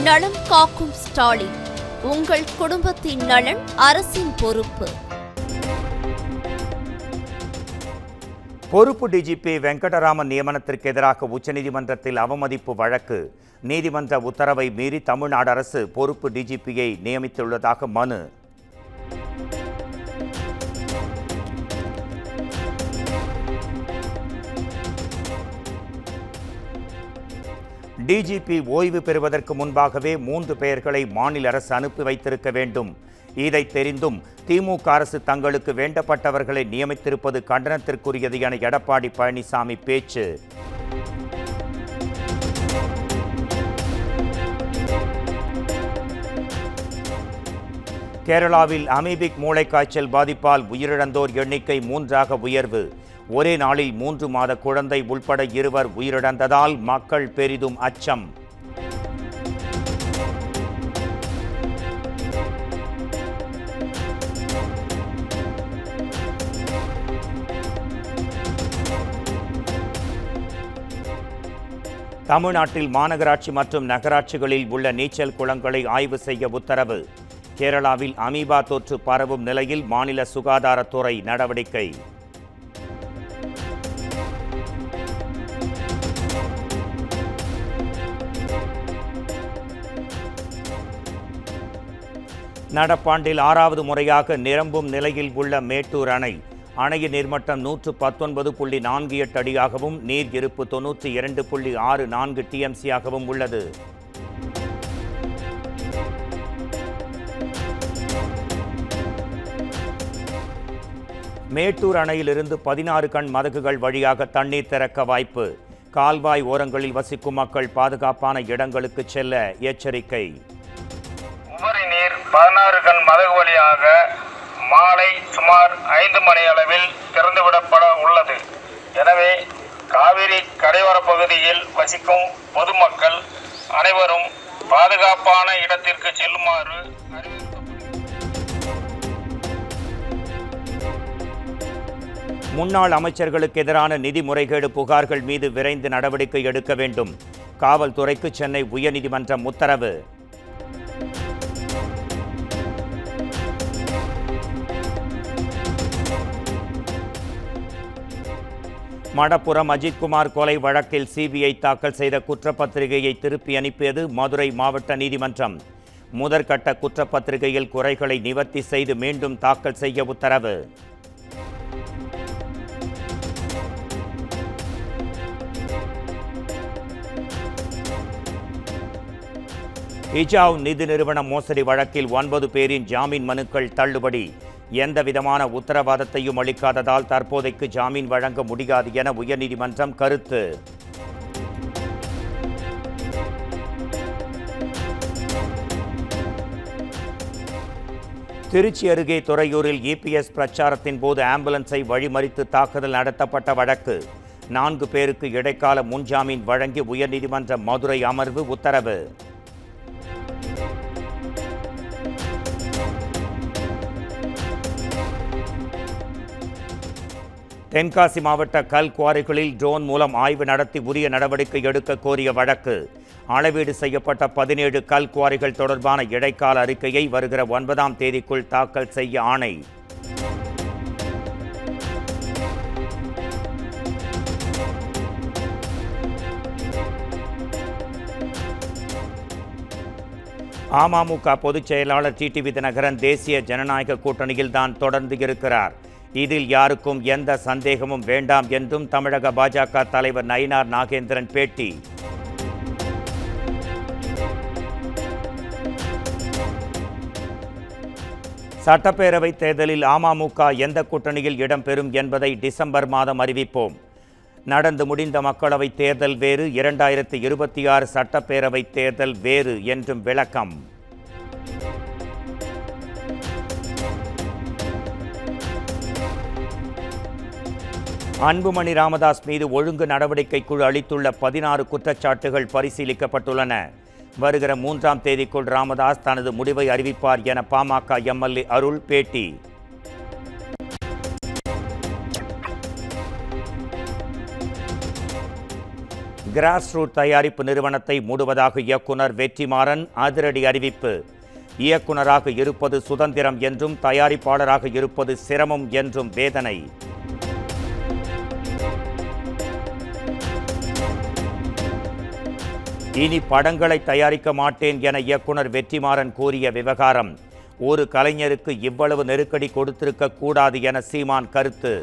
நலம் காக்கும் ஸ்டாலின். உங்கள் குடும்பத்தின் நலன் அரசின் பொறுப்பு. பொறுப்பு டிஜிபி வெங்கடராமன் நியமனத்திற்கு எதிராக உச்சநீதிமன்றத்தில் அவமதிப்பு வழக்கு. நீதிமன்ற உத்தரவை மீறி தமிழ்நாடு அரசு பொறுப்பு டிஜிபியை நியமித்துள்ளதாக மனு. டிஜிபி ஓய்வு பெறுவதற்கு முன்பாகவே 3 பெயர்களை மாநில அரசு அனுப்பி வைத்திருக்க வேண்டும். இதை தெரிந்தும் திமுக அரசு தங்களுக்கு வேண்டப்பட்டவர்களை நியமித்திருப்பது கண்டனத்திற்குரியது என எடப்பாடி பழனிசாமி பேச்சு. கேரளாவில் அமீபிக் மூளைக்காய்ச்சல் பாதிப்பால் உயிரிழந்தோர் எண்ணிக்கை 3ஆக உயர்வு. ஒரே நாளில் 3 மாத குழந்தை உள்பட 2 உயிரிழந்ததால் மக்கள் பெரிதும் அச்சம். தமிழ்நாட்டில் மாநகராட்சி மற்றும் நகராட்சிகளில் உள்ள நீச்சல் குளங்களை ஆய்வு செய்ய உத்தரவு. கேரளாவில் அமீபா தொற்று பரவும் நிலையில் மாநில சுகாதாரத்துறை நடவடிக்கை. நடப்பாண்டில் 6வது முறையாக நிரம்பும் நிலையில் உள்ள மேட்டூர் அணை. அணையின் நீர்மட்டம் 119.48 அடியாகவும் நீர் இருப்பு 92.64 டிஎம்சியாகவும் உள்ளது. மேட்டூர் அணையிலிருந்து 16 கண் மதகுகள் வழியாக தண்ணீர் திறக்க வாய்ப்பு. கால்வாய் ஓரங்களில் வசிக்கும் மக்கள் பாதுகாப்பான இடங்களுக்கு செல்ல எச்சரிக்கை. உபரி நீர் 16 கண் மதகு வழியாக மாலை சுமார் 5 மணி அளவில் திறந்துவிடப்பட உள்ளது. எனவே காவிரி கரையோர பகுதியில் வசிக்கும் பொதுமக்கள் அனைவரும் பாதுகாப்பான இடத்திற்கு செல்லுமாறு முன்னாள் அமைச்சர்களுக்கு எதிரான நிதி முறைகேடு புகார்கள் மீது விரைந்து நடவடிக்கை எடுக்க வேண்டும். காவல்துறைக்கு சென்னை உயர்நீதிமன்றம் உத்தரவு. மடப்புரம் அஜித்குமார் கொலை வழக்கில் சிபிஐ தாக்கல் செய்த குற்றப்பத்திரிகையை திருப்பி அனுப்பியது மதுரை மாவட்ட நீதிமன்றம். முதற்கட்ட குற்றப்பத்திரிகையில் குறைகளை நிவர்த்தி செய்து மீண்டும் தாக்கல் செய்ய உத்தரவு. ஹிஜாவ் நிதி நிறுவன மோசடி வழக்கில் 9 பேரின் ஜாமீன் மனுக்கள் தள்ளுபடி. எந்த விதமான உத்தரவாதத்தையும் அளிக்காததால் தற்போதைக்கு ஜாமீன் வழங்க முடியாது என உயர்நீதிமன்றம் கருத்து. திருச்சி அருகே துறையூரில் இபிஎஸ் பிரச்சாரத்தின் போது ஆம்புலன்ஸை வழிமறித்து தாக்குதல் நடத்தப்பட்ட வழக்கு. 4 பேருக்கு இடைக்கால முன்ஜாமீன் வழங்கி உயர்நீதிமன்ற மதுரை அமர்வு உத்தரவு. தென்காசி மாவட்ட கல் குவாரிகளில் ட்ரோன் மூலம் ஆய்வு நடத்தி உரிய நடவடிக்கை எடுக்க கோரிய வழக்கு. அளவீடு செய்யப்பட்ட 17 கல் குவாரிகள் தொடர்பான இடைக்கால அறிக்கையை வருகிற 9ஆம் தேதிக்குள் தாக்கல் செய்ய ஆணை. அமமுக பொதுச் செயலாளர் டிடிவி தினகரன் தேசிய ஜனநாயக கூட்டணியில் தான் தொடர்ந்து இருக்கிறார். இதில் யாருக்கும் எந்த சந்தேகமும் வேண்டாம் என்றும் தமிழக பாஜக தலைவர் நயினார் நாகேந்திரன் பேட்டி. சட்டப்பேரவைத் தேர்தலில் அமமுக எந்த கூட்டணியில் இடம்பெறும் என்பதை டிசம்பர் மாதம் அறிவிப்போம். நடந்து முடிந்த மக்களவைத் தேர்தல் வேறு, 2026 சட்டப்பேரவைத் தேர்தல் வேறு என்றும் விளக்கம். அன்புமணி ராமதாஸ் மீது ஒழுங்கு நடவடிக்கை குழு அளித்துள்ள 16 குற்றச்சாட்டுகள் பரிசீலிக்கப்பட்டுள்ளன. வருகிற 3ஆம் தேதிக்குள் ராமதாஸ் தனது முடிவை அறிவிப்பார் என பாமக எம்எல்ஏ அருள் பேட்டி. கிராஸ் ரூட் தயாரிப்பு நிறுவனத்தை மூடுவதாக இயக்குனர் வெற்றிமாறன் அதிரடி அறிவிப்பு. இயக்குனராக இருப்பது சுதந்திரம் என்றும் தயாரிப்பாளராக இருப்பது சிரமம் என்றும் வேதனை. இனி படங்களை தயாரிக்க மாட்டேன் என இயக்குனர் வெற்றிமாறன் கூறிய விவகாரம். ஒரு கலைஞருக்கு இவ்வளவு நெருக்கடி கொடுத்திருக்க கூடாது என சீமான் கருத்து.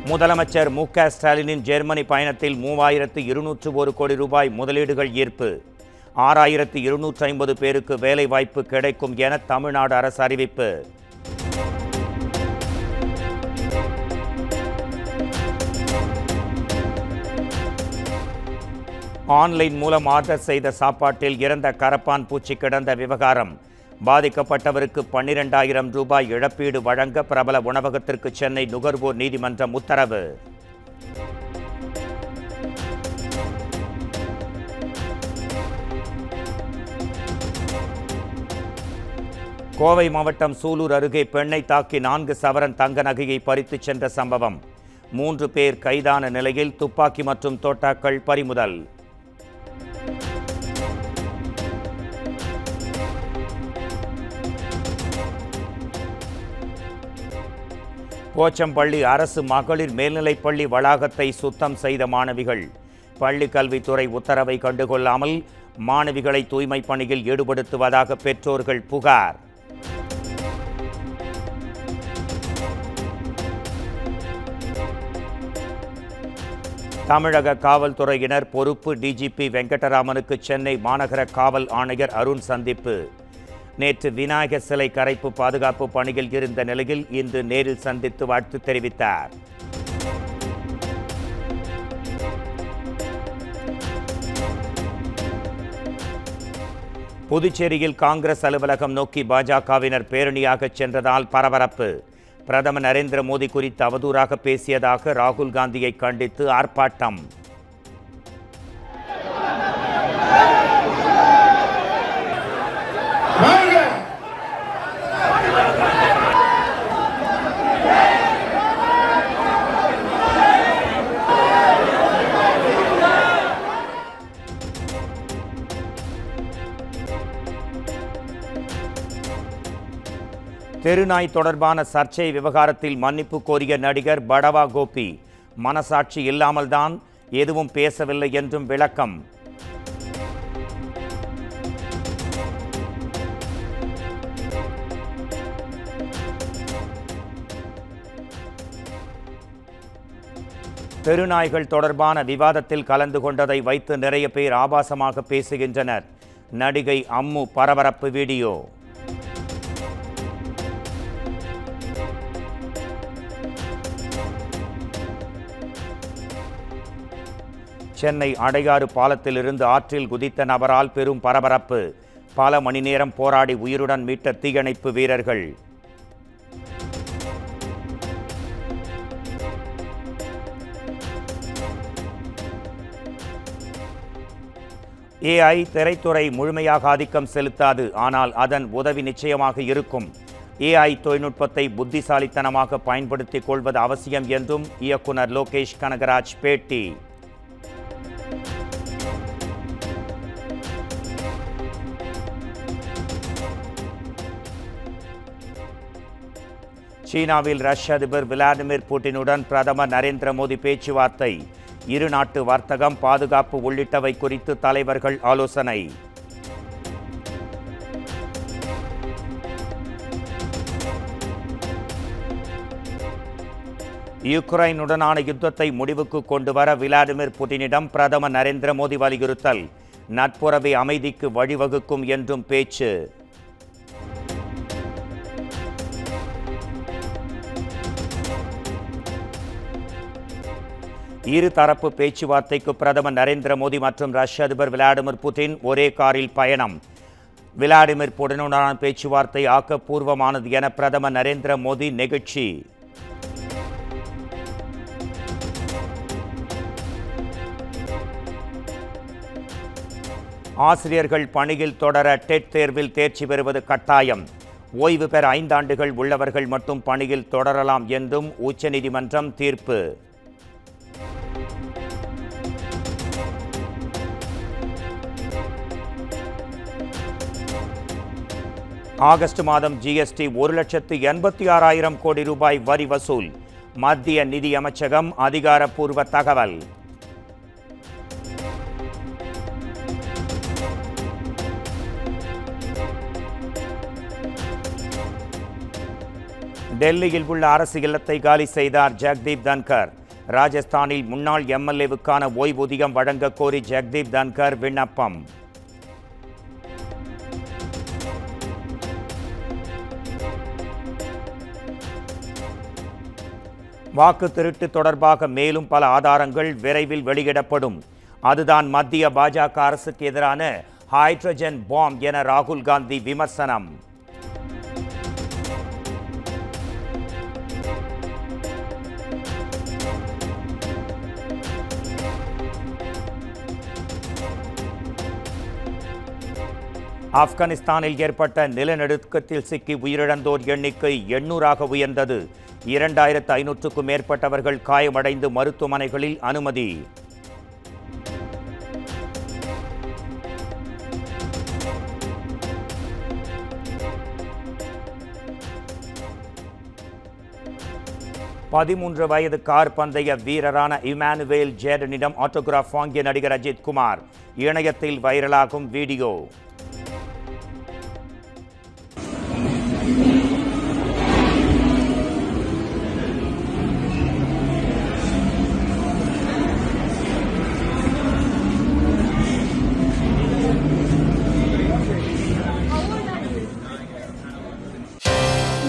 முதலமைச்சர் மு.க. ஸ்டாலினின் ஜெர்மனி பயணத்தில் 3201 கோடி ரூபாய் முதலீடுகள் ஈர்ப்பு. 6250 பேருக்கு வேலை வாய்ப்பு கிடைக்கும் என தமிழ்நாடு அரசு அறிவிப்பு. ஆன்லைன் மூலம் ஆர்டர் செய்த சாப்பாட்டில் இறந்த கரப்பான் பூச்சி கிடந்த விவகாரம். பாதிக்கப்பட்டவருக்கு 12,000 ரூபாய் இழப்பீடு வழங்க பிரபல உணவகத்திற்கு சென்னை நுகர்வோர் நீதிமன்றம் உத்தரவு. கோவை மாவட்டம் சூலூர் அருகே பெண்ணை தாக்கி 4 சவரன் தங்க நகையை பறித்துச் சென்ற சம்பவம். 3 பேர் கைதான நிலையில் துப்பாக்கி மற்றும் தோட்டாக்கள் பறிமுதல். போச்சம்பள்ளி அரசு மகளிர் மேல்நிலைப்பள்ளி வளாகத்தை சுத்தம் செய்த மாணவிகள். பள்ளி கல்வித்துறை உத்தரவை கண்டுகொள்ளாமல் மாணவிகளை தூய்மை பணியில் ஈடுபடுத்துவதாக பெற்றோர்கள் புகார். தமிழக காவல்துறையினர் பொறுப்பு டிஜிபி வெங்கடராமனுக்கு சென்னை மாநகர காவல் ஆணையர் அருண் சந்திப்பு. நேற்று விநாயகர் சிலை கரைப்பு பாதுகாப்பு பணியில் இருந்த நிலையில் இன்று நேரில் சந்தித்து வாழ்த்து தெரிவித்தார். புதுச்சேரியில் காங்கிரஸ் அலுவலகம் நோக்கி பாஜகவினர் பேரணியாக சென்றதால் பரபரப்பு. பிரதமர் நரேந்திர மோடி குறித்து அவதூறாக பேசியதாக ராகுல் காந்தியை கண்டித்து ஆர்ப்பாட்டம். தெருநாய் தொடர்பான சர்ச்சை விவகாரத்தில் மன்னிப்பு கோரிய நடிகர் படவா கோபி. மனசாட்சி இல்லாமல்தான் எதுவும் பேசவில்லை என்றும் விளக்கம். தெருநாய்கள் தொடர்பான விவாதத்தில் கலந்து கொண்டதை வைத்து நிறைய பேர் ஆபாசமாக பேசுகின்றனர். நடிகை அம்மு பரபரப்பு வீடியோ. சென்னை அடையாறு பாலத்திலிருந்து ஆற்றில் குதித்த நபரால் பெரும் பரபரப்பு. பல மணி நேரம் போராடி உயிருடன் மீட்ட தீயணைப்பு வீரர்கள். AI திரைத்துறை முழுமையாக ஆதிக்கம் செலுத்தாது, ஆனால் அதன் உதவி நிச்சயமாக இருக்கும். AI தொழில்நுட்பத்தை புத்திசாலித்தனமாக பயன்படுத்திக் கொள்வது அவசியம் என்றும் இயக்குனர் லோகேஷ் கனகராஜ் பேட்டி. சீனாவில் ரஷ்ய அதிபர் விளாடிமிர் புட்டினுடன் பிரதமர் நரேந்திர மோடி பேச்சுவார்த்தை. இரு நாட்டு வர்த்தகம், பாதுகாப்பு உள்ளிட்டவை குறித்து தலைவர்கள் ஆலோசனை. யுக்ரைனுடனான யுத்தத்தை முடிவுக்கு கொண்டுவர விளாடிமிர் புட்டினிடம் பிரதமர் நரேந்திர மோடி வலியுறுத்தல். நட்புறவை அமைதிக்கு வழிவகுக்கும் என்றும் பேச்சு. இருதரப்பு பேச்சுவார்த்தைக்கு பிரதமர் நரேந்திர மோடி மற்றும் ரஷ்ய அதிபர் விளாடிமிர் புட்டின் ஒரே காரில் பயணம். விளாடிமிர் புட்டினுடனான பேச்சுவார்த்தை ஆக்கப்பூர்வமானது என பிரதமர் நரேந்திர மோடி நெகிழ்ச்சி. ஆசிரியர்கள் பணியில் தொடர டெட் தேர்வில் தேர்ச்சி பெறுவது கட்டாயம். ஓய்வு பெற 5 ஆண்டுகள் உள்ளவர்கள் மட்டும் பணியில் தொடரலாம் என்றும் உச்சநீதிமன்றம் தீர்ப்பு. ஆகஸ்ட் மாதம் ஜிஎஸ்டி 1,86,000 கோடி ரூபாய் வரி வசூல். மத்திய நிதி அமைச்சகம் அதிகாரப்பூர்வ தகவல். டெல்லியில் உள்ள அரசு இல்லத்தை காலி செய்தார் ஜெகதீப் தன்கர். ராஜஸ்தானில் முன்னாள் எம்எல்ஏவுக்கான ஓய்வூதியம் வழங்க கோரி ஜெகதீப் தன்கர் விண்ணப்பம். வாக்கு திருட்டு தொடர்பாக மேலும் பல ஆதாரங்கள் விரைவில் வெளியிடப்படும். அதுதான் மத்திய பாஜக அரசுக்கு எதிரான ஹைட்ரஜன் பாம் என ராகுல் காந்தி விமர்சனம். ஆப்கானிஸ்தானில் ஏற்பட்ட நிலநடுக்கத்தில் சிக்கி உயிரிழந்தோர் எண்ணிக்கை 800ஆக உயர்ந்தது. 2500க்கும் மேற்பட்டவர்கள் காயமடைந்து மருத்துவமனைகளில் அனுமதி. பதிமூன்று வயது கார் பந்தய வீரரான இமானுவேல் ஜேடனிடம் ஆட்டோகிராஃப் வாங்கிய நடிகர் அஜித் குமார். இணையத்தில் வைரலாகும் வீடியோ.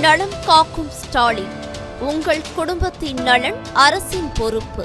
நலம் காக்கும் ஸ்டாலின். உங்கள் குடும்பத்தின் நலன் அரசின் பொறுப்பு.